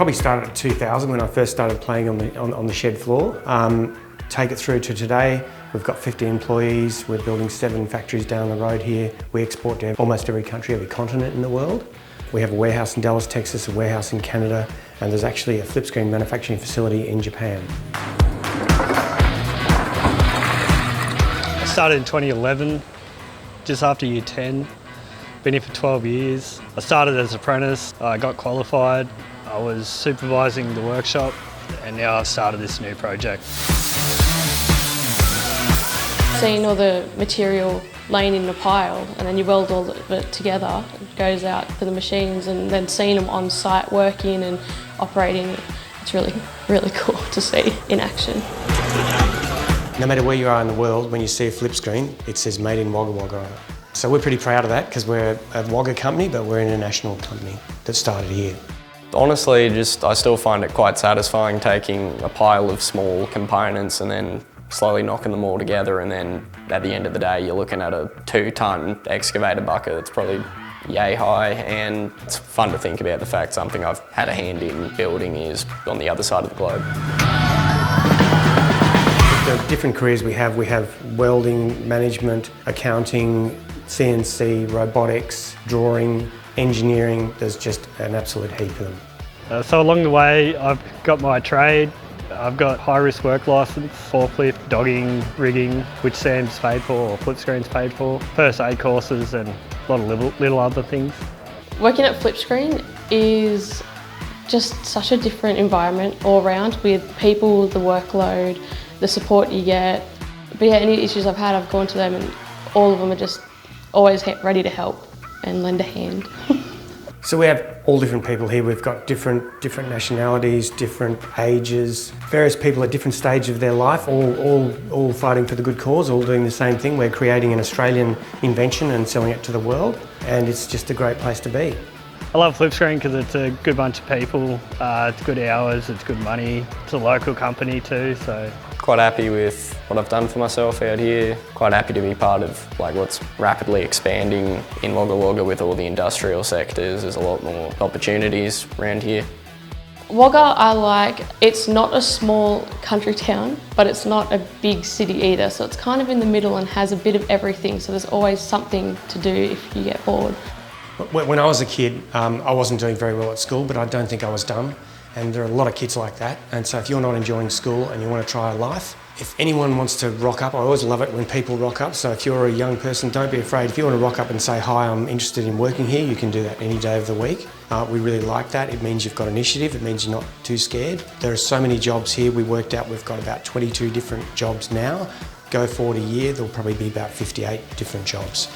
probably started at 2000 when I first started playing on the shed floor. Take it through to today, we've got 50 employees, we're building 7 factories down the road here. We export to almost every country, every continent in the world. We have a warehouse in Dallas, Texas, a warehouse in Canada, and there's actually a Flipscreen manufacturing facility in Japan. I started in 2011, just after year 10. Been here for 12 years. I started as an apprentice, I got qualified, I was supervising the workshop, and now I've started this new project. Seeing all the material laying in a pile and then you weld all of it together, it goes out for the machines, and then seeing them on site working and operating, it's really, really cool to see in action. No matter where you are in the world, when you see a flip screen, it says made in Wagga Wagga on it. So we're pretty proud of that because we're a Wagga company, but we're an international company that started here. Honestly, I still find it quite satisfying taking a pile of small components and then slowly knocking them all together, and then at the end of the day you're looking at a 2-ton excavator bucket that's probably yay high, and it's fun to think about the fact something I've had a hand in building is on the other side of the globe. The different careers we have welding, management, accounting, CNC, robotics, drawing, engineering. There's just an absolute heap of them. So along the way I've got my trade. I've got high-risk work licence, forklift, dogging, rigging, which Sam's paid for or Flipscreen's paid for, first aid courses and a lot of little other things. Working at Flipscreen is just such a different environment all around, with people, the workload, the support you get. But yeah, any issues I've had, I've gone to them and all of them are just always ready to help and lend a hand. So we have all different people here. We've got different nationalities, different ages, various people at different stages of their life, all fighting for the good cause, all doing the same thing. We're creating an Australian invention and selling it to the world, and it's just a great place to be. I love Flipscreen because it's a good bunch of people, it's good hours, it's good money, it's a local company too, so. Quite happy with what I've done for myself out here. Quite happy to be part of what's rapidly expanding in Wagga Wagga with all the industrial sectors. There's a lot more opportunities around here. Wagga I like, it's not a small country town, but it's not a big city either, so it's kind of in the middle and has a bit of everything, so there's always something to do if you get bored. When I was a kid, I wasn't doing very well at school, but I don't think I was dumb. And there are a lot of kids like that. And so if you're not enjoying school and you want to try life, if anyone wants to rock up, I always love it when people rock up. So if you're a young person, don't be afraid. If you want to rock up and say, hi, I'm interested in working here, you can do that any day of the week. We really like that. It means you've got initiative. It means you're not too scared. There are so many jobs here. We worked out we've got about 22 different jobs now. Go forward a year, there'll probably be about 58 different jobs.